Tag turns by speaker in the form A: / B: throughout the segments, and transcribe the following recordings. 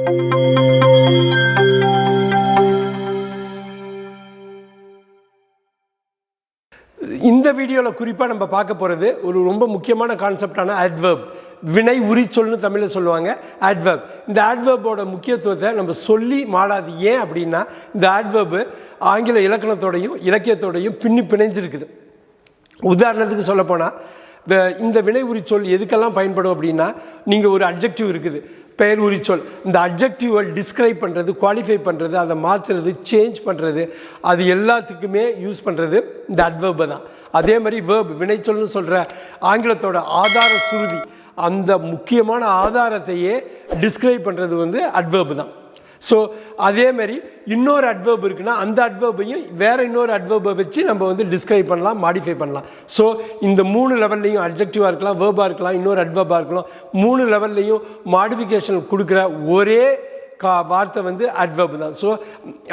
A: இந்த வீடியோவில் குறிப்பாக நம்ம பார்க்க போகிறது ஒரு ரொம்ப முக்கியமான கான்செப்டான adverb. வினை உரிச்சொல்னு தமிழில் சொல்லுவாங்க adverb. இந்த adverbோட முக்கியத்துவத்தை நம்ம சொல்லி மாளாது. ஏன் அப்படின்னா இந்த adverb ஆங்கில இலக்கணத்தோடையும் இலக்கியத்தோடையும் பிணைஞ்சிருக்குது. உதாரணத்துக்கு சொல்லப்போனால் இந்த வினை உரிச்சொல் எதுக்கெல்லாம் பயன்படும் அப்படின்னா, நீங்கள் ஒரு அட்ஜெக்டிவ் இருக்குது, பெயர் உரிச்சொல். இந்த அட்ஜெக்டிவை டிஸ்கிரைப் பண்ணுறது, குவாலிஃபை பண்ணுறது, அதை மாற்றுறது, சேஞ்ச் பண்ணுறது, அது எல்லாத்துக்குமே யூஸ் பண்ணுறது இந்த அட்வர்பை தான். அதே மாதிரி வேர்ப் வினைச்சொல்னு சொல்கிற ஆங்கிலத்தோட ஆதார சுருதி, அந்த முக்கியமான ஆதாரத்தையே டிஸ்கிரைப் பண்ணுறது அட்வர்பு தான். ஸோ அதே மாதிரி இன்னொரு அட்வர்ப் இருக்குன்னா அந்த அட்வர்பையும் வேறு இன்னொரு அட்வர்பை வச்சு நம்ம டிஸ்கிரைப் பண்ணலாம், மாடிஃபை பண்ணலாம். ஸோ இந்த 3 லெவல்லையும் அட்ஜெக்டிவாக இருக்கலாம், வேர்பாக இருக்கலாம், இன்னொரு அட்வர்பாக இருக்கலாம், 3 லெவல்லையும் மாடிஃபிகேஷன் கொடுக்குற ஒரே வார்த்தை அட்வர்ப் தான். ஸோ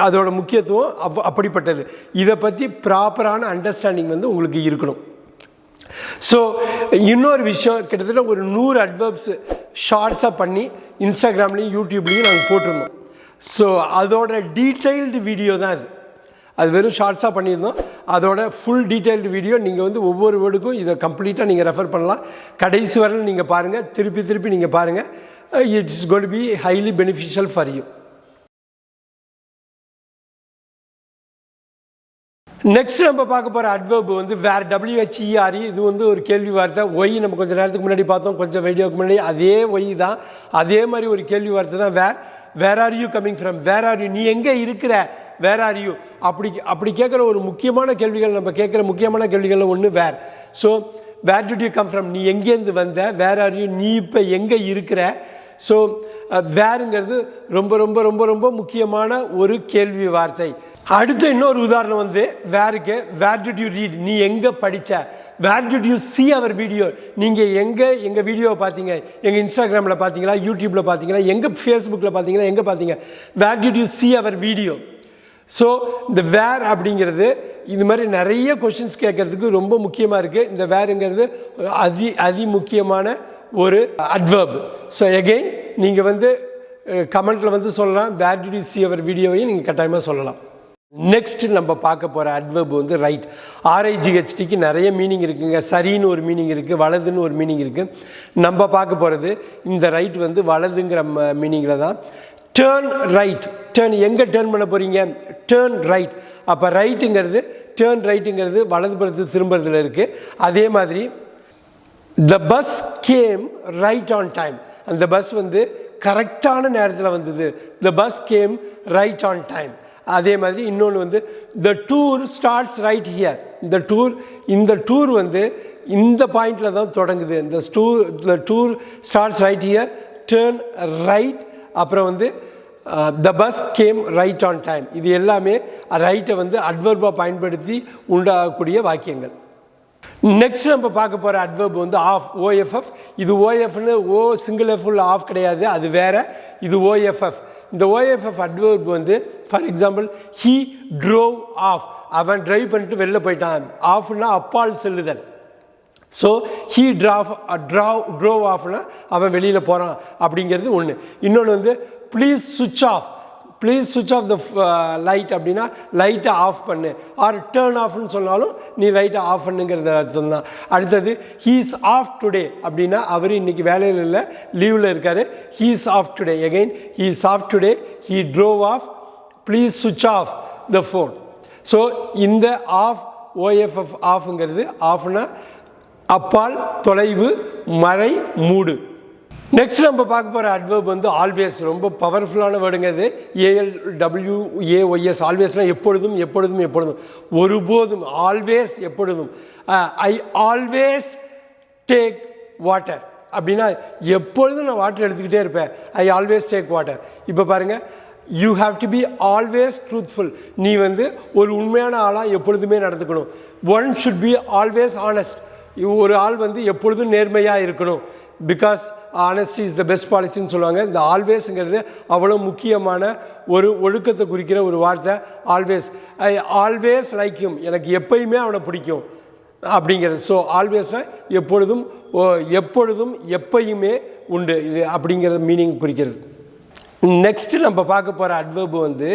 A: அதோட முக்கியத்துவம் அப்படிப்பட்டது. இதை பற்றி ப்ராப்பரான அண்டர்ஸ்டாண்டிங் உங்களுக்கு இருக்கணும். ஸோ இன்னொரு விஷயம், கிட்டத்தட்ட ஒரு 100 அட்வர்ப்ஸ் ஷார்ட்ஸாக பண்ணி இன்ஸ்டாகிராம்லேயும் யூடியூப்லேயும் நாங்கள் போட்டிருந்தோம். ஸோ அதோட டீட்டெயில்டு வீடியோ தான் அது வெறும் ஷார்ட்ஸாக பண்ணியிருந்தோம். அதோட ஃபுல் டீட்டெயில்டு வீடியோ நீங்கள் ஒவ்வொரு வேர்டுக்கும் இதை கம்ப்ளீட்டாக நீங்கள் ரெஃபர் பண்ணலாம். கடைசி வரை நீங்கள் பாருங்கள், திருப்பி நீங்கள் பாருங்கள். It's going to be highly beneficial for you. Next நம்ம பார்க்க போகிற அட்வர்ப் வேர், WHERE. இது ஒரு கேள்வி வார்த்தை. ஒய் நம்ம கொஞ்சம் நேரத்துக்கு முன்னாடி பார்த்தோம், கொஞ்சம் வீடியோக்கு முன்னாடி. அதே ஒய் தான், அதே மாதிரி ஒரு கேள்வி வார்த்தை தான் where are you coming from, where are you, நீ எங்கே இருக்கிற, வேர் ஆர் யூ. அப்படி கேட்குற ஒரு முக்கியமான கேள்விகள், நம்ம கேட்குற முக்கியமான கேள்விகளில் ஒன்று where. So where did you come from, நீ எங்கேருந்து வந்த, வேர் ஆர் யூ, நீ இப்போ எங்கே இருக்கிற. ஸோ வேருங்கிறது ரொம்ப ரொம்ப ரொம்ப ரொம்ப முக்கியமான ஒரு கேள்வி வார்த்தை. அடுத்த இன்னொரு உதாரணம் வேருக்கு, வேர் டிட் யூ ரீட், நீ எங்கே படித்த, where did you see our video, நீங்கள் எங்கள் வீடியோவை பார்த்தீங்க, எங்கள் இன்ஸ்டாகிராமில் பார்த்தீங்களா, யூடியூப்பில் பார்த்தீங்களா, எங்கே ஃபேஸ்புக்கில் பார்த்தீங்களா, எங்கே பார்த்தீங்க, where did you see our video. So இந்த வேர் அப்படிங்கிறது இது மாதிரி நிறைய கொஷின்ஸ் கேட்குறதுக்கு ரொம்ப முக்கியமாக இருக்குது. இந்த வேருங்கிறது அதி முக்கியமான ஒரு அட்வர்ப். ஸோ எகெயின் நீங்கள் கமெண்ட்டில் சொல்லலாம், வேர் டிட் யூ சி அவர் வீடியோவையும் நீங்கள் கட்டாயமாக சொல்லலாம். நெக்ஸ்ட் நம்ம பார்க்க போகிற அட்வர்ப் ரைட். RIGHTக்கு நிறைய மீனிங் இருக்குங்க. சரின்னு ஒரு மீனிங் இருக்குது, வலதுன்னு ஒரு மீனிங் இருக்குது. நம்ம பார்க்க போகிறது இந்த ரைட் வலதுங்கிற மீனிங்கில் தான். டேர்ன் ரைட், டேர்ன் எங்கே டேர்ன் பண்ண போகிறீங்க, டேர்ன் ரைட். அப்போ ரைட்டுங்கிறது, டேர்ன் ரைட்டுங்கிறது வலதுபுறத்து திரும்புறதுல இருக்குது. அதே மாதிரி the bus came right on time, அந்த பஸ் கரெக்டான நேரத்தில் வந்தது. The bus came right on time. அதே மாதிரி இன்னொன்று the tour starts right here. இந்த டூர் இந்த பாயிண்டில் தான் தொடங்குது. The tour starts right here, turn right. அப்புறம் the bus came right on time. இது எல்லாமே ரைட்டை அட்வர்பாக பயன்படுத்தி உண்டாகக்கூடிய வாக்கியங்கள். நெக்ஸ்ட் நம்ம பார்க்க போகிற அட்வர்ப் ஆஃப், OFF. இது OFன்னு சிங்கிள் எஃப் உள்ள ஆஃப் கிடையாது, அது வேற. இது OFF. இந்த OFF adverb for example, he drove off, அவன் டிரைவ் பண்ணிட்டு வெளில போயிட்டான். ஆஃப்னா அப்பால் செல்லுதல். ஸோ ஹீ ட்ரோவ் ஆஃப்னா அவன் வெளியில் போகிறான் அப்படிங்கிறது ஒன்று. இன்னொன்று ப்ளீஸ் சுவிட்ச் ஆஃப், ப்ளீஸ் சுவிட்ச் ஆஃப் த லைட் அப்படின்னா லைட்டை ஆஃப் பண்ணு. ஆர் டேர்ன் ஆஃப்னு சொன்னாலும் நீ லைட்டை ஆஃப் பண்ணுங்கிறது அர்த்தம் தான். அடுத்தது ஹீஸ் ஆஃப் டுடே அப்படின்னா அவர் இன்றைக்கி வேலையில் இல்லை, லீவில் இருக்கார். He's off today. Again he's off today, he drove off, please சுவிட்ச் ஆஃப் த ஃபோன். ஸோ இந்த ஆஃப், OFF ஆஃப்ங்கிறது, ஆஃப்னா அப்பால், தொலைவு, மறை, மூடு. நெக்ஸ்ட் நம்ம பார்க்க போகிற அட்வர்ப் ஆல்வேஸ். ரொம்ப பவர்ஃபுல்லான வேர்டுங்க இது. ALWAYS. ஆல்வேஸ்னால் எப்பொழுதும், எப்பொழுதும், எப்பொழுதும், ஒருபோதும். ஆல்வேஸ், எப்பொழுதும். ஐ ஆல்வேஸ் டேக் வாட்டர் அப்படின்னா எப்பொழுதும் நான் வாட்டர் எடுத்துக்கிட்டே இருப்பேன். I always take water. இப்போ பாருங்கள், you have to be always truthful. நீ ஒரு உண்மையான ஆளாக எப்பொழுதுமே நடந்துக்கணும். One should be always honest. ஒரு ஆள் எப்பொழுதும் நேர்மையாக இருக்கணும். Because honesty is the best பாலிசின்னு சொல்லுவாங்க. இந்த ஆல்வேஸுங்கிறது அவ்வளோ முக்கியமான ஒரு ஒழுக்கத்தை குறிக்கிற ஒரு வார்த்தை. Always, I always like him, எனக்கு எப்பயுமே அவனை பிடிக்கும் அப்படிங்கிறது. ஸோ ஆல்வேஸ்னால் எப்பொழுதும், எப்பொழுதும், எப்பயுமே உண்டு, இது அப்படிங்கிறது மீனிங் குறிக்கிறது. நெக்ஸ்ட் நம்ம பார்க்க போகிற அட்வர்ப் வந்து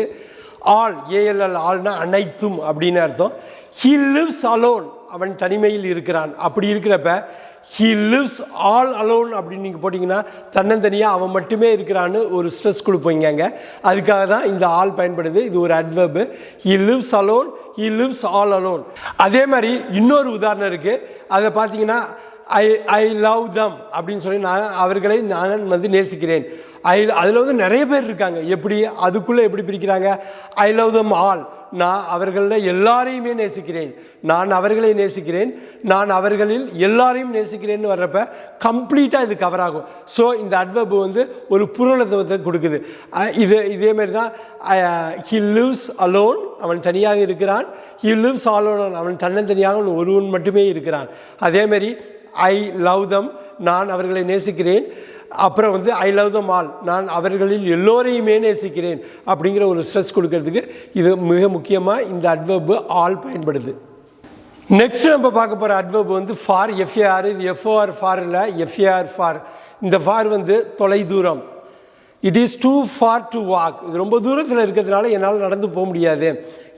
A: ஆல், ஏஎல்எல், ஆல்னா அனைத்தும் அப்படின்னு அர்த்தம். ஹீ லிவ்ஸ் அலோன், அவன் தனிமையில் இருக்கிறான். அப்படி இருக்கிறப்ப ஹீ லிவ்ஸ் ஆல் அலோன் அப்படின்னு நீங்கள் போட்டிங்கன்னா தன்னந்தனியாக அவன் மட்டுமே இருக்கிறான்னு ஒரு ஸ்ட்ரெஸ் கொடுப்பீங்க. அதுக்காக தான் இந்த ஆல் பயன்படுது. இது ஒரு adverb. He lives alone, he lives all alone. அதே மாதிரி இன்னொரு உதாரணம் இருக்குது. அதை பார்த்தீங்கன்னா ஐ லவ் தம் அப்படின்னு சொல்லி அவர்களை நான் வந்து நேசிக்கிறேன். அதில் வந்து நிறைய பேர் இருக்காங்க. எப்படி அதுக்குள்ளே எப்படி பிரிக்கிறாங்க? ஐ லவ் தம் ஆல், நான் அவர்களில் எல்லாரையுமே நேசிக்கிறேன், நான் அவர்களை நேசிக்கிறேன், நான் அவர்களில் எல்லாரையும் நேசிக்கிறேன்னு வர்றப்ப கம்ப்ளீட்டாக இது கவர் ஆகும். ஸோ இந்த அட்வர்பு வந்து ஒரு பூரணத்துவத்தை கொடுக்குது. இதேமாரி தான் ஹி லிவ்ஸ் அலோன், அவன் தனியாக இருக்கிறான். ஹி லிவ்ஸ் ஆல் அலோன், அவன் தன்னந்தனியாக ஒருவன் மட்டுமே இருக்கிறான். அதேமாரி ஐ லவ் தம், நான் அவர்களை நேசிக்கிறேன். அப்புறம் வந்து ஐ லவ் தம் ஆல், நான் அவர்களில் எல்லோரையுமே நேசிக்கிறேன் அப்படிங்கிற ஒரு ஸ்ட்ரெஸ் கொடுக்கறதுக்கு இது மிக முக்கியமாக இந்த அட்வர்பு ஆல் பயன்படுது. நெக்ஸ்ட் நம்ம பார்க்க போகிற அட்வர்பு வந்து ஃபார், எஃப்ஏஆர். இது எஃப்ஓஆர் ஃபார் இல்லை, எஃப்ஏஆர் ஃபார். இந்த ஃபார் வந்து தொலை தூரம். It is too far to walk, இது ரொம்ப தூரத்தில் இருக்கிறதுனால என்னால் நடந்து போக முடியாது.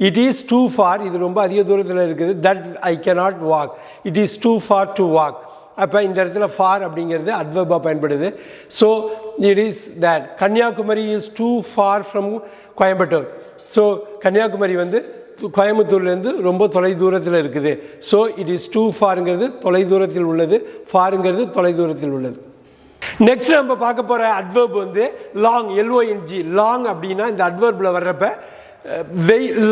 A: இட் இஸ் டூ ஃபார், இது ரொம்ப அதிக தூரத்தில் இருக்குது. That I cannot walk, it is too far to walk. அப்போ இந்த இடத்துல ஃபார் அப்படிங்கிறது அட்வர்பாக பயன்படுது. So it is that Kanyakumari is too far from Coimbatore. So Kanyakumari வந்து கோயம்புத்தூர்லேருந்து ரொம்ப தொலை தூரத்தில் இருக்குது. ஸோ இட் இஸ் டூ ஃபாருங்கிறது தொலை தூரத்தில் உள்ளது, ஃபாருங்கிறது தொலை தூரத்தில் உள்ளது. நெக்ஸ்ட் நம்ம பார்க்க போகிற அட்வர்ப் வந்து லாங், எல்ஓஎன்ஜி. லாங் அப்படின்னா இந்த அட்வர்பில் வர்றப்ப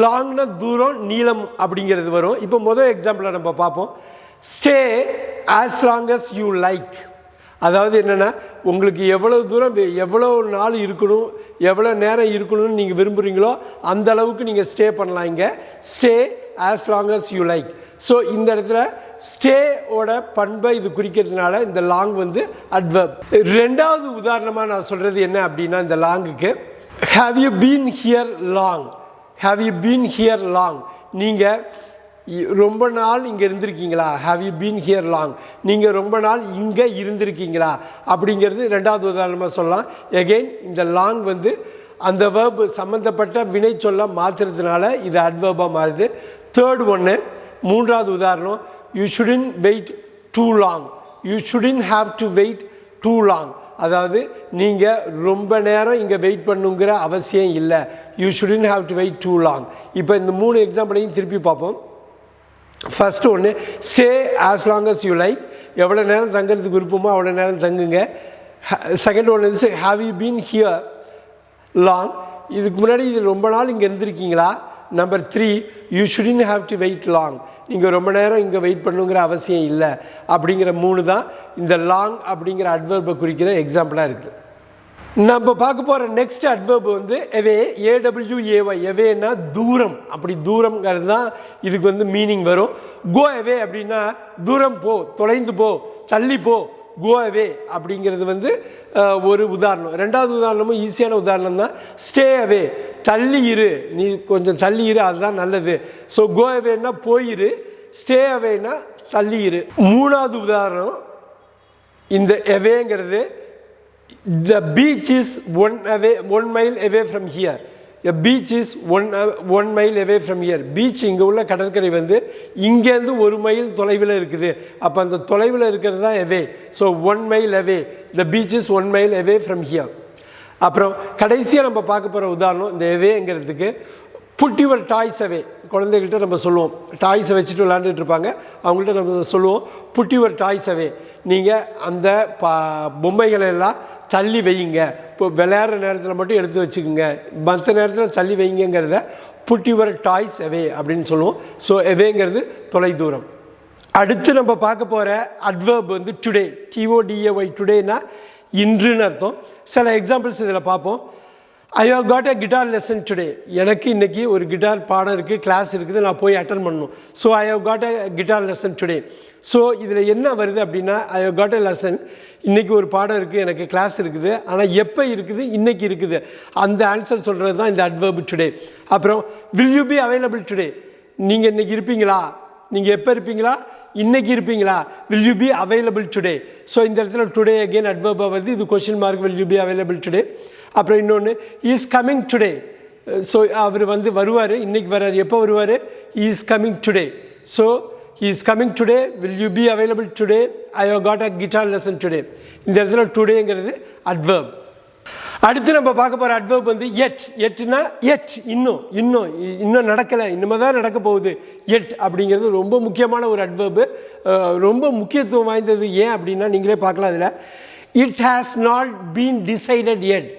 A: லாங்னா தூரம், நீளம் அப்படிங்கிறது வரும். இப்போ முதல் எக்ஸாம்பிளை நம்ம பார்ப்போம். Stay as long as you like. அதாவது என்னென்னா உங்களுக்கு எவ்வளோ தூரம், எவ்வளோ நாள் இருக்கணும், எவ்வளோ நேரம் இருக்கணும்னு நீங்கள் விரும்புகிறீங்களோ அந்த அளவுக்கு நீங்கள் ஸ்டே பண்ணலாம். இங்கே stay as long as you like. So இந்த இடத்துல ஸ்டேவோட பண்பை இது குறிக்கிறதுனால இந்த லாங் வந்து அட்வர்ப். ரெண்டாவது உதாரணமாக நான் சொல்கிறது என்ன அப்படின்னா இந்த லாங்குக்கு have you been here long. Have you been here long, நீங்கள் ரொம்ப நாள் இங்கே இருந்திருக்கீங்களா? Have you been here long, நீங்கள் ரொம்ப நாள் இங்கே இருந்திருக்கீங்களா அப்படிங்கிறது ரெண்டாவது உதாரணமாக சொல்லலாம். எகெயின் இந்த லாங் வந்து அந்த வேர்ப் சம்மந்தப்பட்ட வினை சொல்ல மாற்றுறதுனால இது அட்வர்பாக மாறுது. தேர்ட் ஒன்று, மூன்றாவது உதாரணம், you shouldn't wait too long. You shouldn't have to wait too long. அதாவது நீங்கள் ரொம்ப நேரம் இங்கே வெயிட் பண்ணுங்கிற அவசியம் இல்லை. You shouldn't have to wait too long. இப்போ இந்த 3 எக்ஸாம்பிளையும் திருப்பி பார்ப்போம். ஃபஸ்ட்டு ஒன்று, stay as long as you like, எவ்வளோ நேரம் தங்கிறதுக்கு விருப்பமோ அவ்வளோ நேரம் தங்குங்க. செகண்ட் ஒன்று வந்து have you been here long, இதுக்கு முன்னாடி இது ரொம்ப நாள் இங்கே இருந்திருக்கீங்களா. Number 3, you shouldn't have to wait long, நீங்கள் ரொம்ப நேரம் இங்கே வெயிட் பண்ணுங்கிற அவசியம் இல்லை. அப்படிங்கிற 3 தான் இந்த லாங் அப்படிங்கிற அட்வர்பை குறிக்கிற எக்ஸாம்பிளாக இருக்குது. நம்ம பார்க்க போகிற நெக்ஸ்ட் அட்வர்ப் வந்து எவே, ஏடபிள்யூஏஒய். எவேன்னா தூரம். அப்படி தூரம்ங்கிறது தான் இதுக்கு வந்து மீனிங் வரும். கோ அவே அப்படின்னா தூரம் போ, தொலைந்து போ, தள்ளி போ. கோ அவே அப்படிங்கிறது வந்து ஒரு உதாரணம். ரெண்டாவது உதாரணமும் ஈஸியான உதாரணம் தான். ஸ்டே அவே, தள்ளி இரு, நீ கொஞ்சம் தள்ளி இரு, அதுதான் நல்லது. ஸோ கோ அவேன்னா போயிரு, ஸ்டே அவேன்னா தள்ளி இரு. மூணாவது உதாரணம் இந்த எவேங்கிறது, the beach is 1 mile away from here. A beach is 1 mile away from here. Beach இங்கே உள்ள கடற்கரை வந்து இங்கேருந்து 1 மைல் தொலைவில் இருக்குது. அப்போ அந்த தொலைவில் இருக்கிறது தான் away. So 1 mile away, the beach is 1 mile away from here. அப்புறம் கடைசியாக நம்ம பார்க்க போகிற உதாரணம் இந்த எவேங்கிறதுக்கு, புட் யுவர் டாய்ஸ் அவே. குழந்தைகிட்ட நம்ம சொல்லுவோம், டாய்ஸை வச்சுட்டு விளாண்டுட்டு இருப்பாங்க, அவங்கள்ட்ட நம்ம சொல்லுவோம் புட் யுவர் டாய்ஸ் அவே. நீங்கள் அந்த பொம்மைகளை எல்லாம் தள்ளி வையுங்க. இப்போ விளையாடுற நேரத்தில் மட்டும் எடுத்து வச்சுக்கோங்க, மற்ற நேரத்தில் தள்ளி வைங்கிறத புட் யுவர் டாய்ஸ் அவே அப்படின்னு சொல்லுவோம். ஸோ எவேங்கிறது தொலை தூரம். அடுத்து நம்ம பார்க்க போகிற அட்வர்ப் வந்து டுடே, டிஓடிஏஒய். டுடேனா இன்றுன்னு அர்த்தம். சில எக்ஸாம்பிள்ஸ் இதில் பார்ப்போம். I have got a guitar lesson today. எனக்கு இன்றைக்கி ஒரு கிட்டார் பாடம் இருக்குது, கிளாஸ் இருக்குது, நான் போய் அட்டன் பண்ணணும். So I have got a guitar lesson today. So இதில் என்ன வருது அப்படின்னா, I have got a lesson, இன்றைக்கி ஒரு பாடம் இருக்குது, எனக்கு கிளாஸ் இருக்குது, ஆனால் எப்போ இருக்குது, இன்றைக்கி இருக்குது, அந்த ஆன்சர் சொல்கிறது தான் இந்த அட்வர்ப் டுடே. அப்புறம் will you be available today, நீங்கள் இன்றைக்கி இருப்பீங்களா, நீங்கள் எப்போ இருப்பீங்களா, இன்றைக்கி இருப்பீங்களா, will you be available today. So இந்த இடத்துல டுடே அகெயின் அட்வர்பாக வருது. இது question mark, will you be available today. அப்புறம் இன்னொன்று இஸ் கம்மிங் டுடே. ஸோ அவர் வந்து வருவார், இன்றைக்கி வர்றார். எப்போ வருவார்? Is coming today. So he is coming today. Will you be available today? I have got a guitar lesson today. இந்த இடத்துல டுடேங்கிறது adverb. அடுத்து நம்ம பார்க்க போகிற adverb வந்து yet. yetனா yet, இன்னும் நடக்கலை, இனிமே தான் நடக்க போகுது. yet அப்படிங்கிறது ரொம்ப முக்கியமான ஒரு adverb. ரொம்ப முக்கியத்துவம் வாய்ந்தது. ஏன் அப்படின்னா நீங்களே பார்க்கலாம். அதில் it has not been decided yet.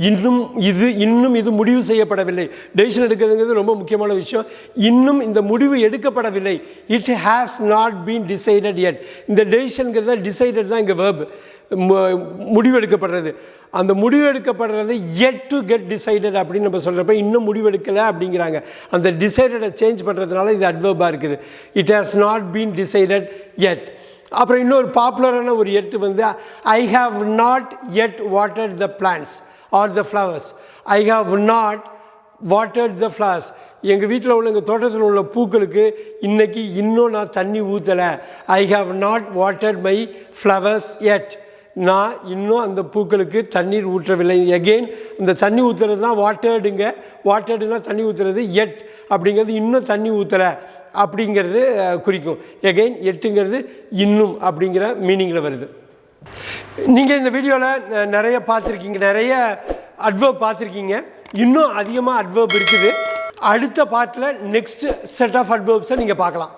A: இன்னும் இது முடிவு செய்யப்படவில்லை. டெசிஷன் எடுக்கிறதுங்கிறது ரொம்ப முக்கியமான விஷயம். இன்னும் இந்த முடிவு எடுக்கப்படவில்லை. It has not been decided yet. இந்த டெசிஷனுங்கிறது டிசைடட் தான் இங்கே வேர்ப், முடிவு எடுக்கப்படுறது. அந்த முடிவு எடுக்கப்படுறது எட் டு கெட் டிசைடட் அப்படின்னு நம்ம சொல்கிறப்ப இன்னும் முடிவு எடுக்கலை அப்படிங்கிறாங்க. அந்த டிசைடடை சேஞ்ச் பண்ணுறதுனால இது அட்வர்பாக இருக்குது. It has not been decided yet. அப்புறம் இன்னொரு பாப்புலரான ஒரு எட்டு வந்து I have not yet watered the plants or the flowers. I have not watered the flowers. எங்கள் வீட்டில் உள்ள எங்கள் தோட்டத்தில் உள்ள பூக்களுக்கு இன்னும் நான் தண்ணி ஊற்றலை. I have not watered my flowers yet. நான் இன்னும் அந்த பூக்களுக்கு தண்ணீர் ஊற்றவில்லை. எகெயின் இந்த தண்ணி ஊற்றுறது தான் வாட்டர்டுங்க. வாட்டர்டுனா தண்ணி ஊற்றுறது. எட் அப்படிங்கிறது இன்னும் தண்ணி ஊற்றலை அப்படிங்கிறது குறிக்கும். எகெயின் எட்டுங்கிறது இன்னும் அப்படிங்கிற மீனிங்கில் வருது. நீங்கள் இந்த வீடியோவில் நிறைய பார்த்துருக்கீங்க, நிறைய அட்வர்ப் பார்த்துருக்கீங்க. இன்னும் அதிகமாக அட்வர்ப் இருக்குது. அடுத்த பார்ட்டில் நெக்ஸ்ட் செட் ஆஃப் அட்வர்ப்ஸை நீங்கள் பார்க்கலாம்.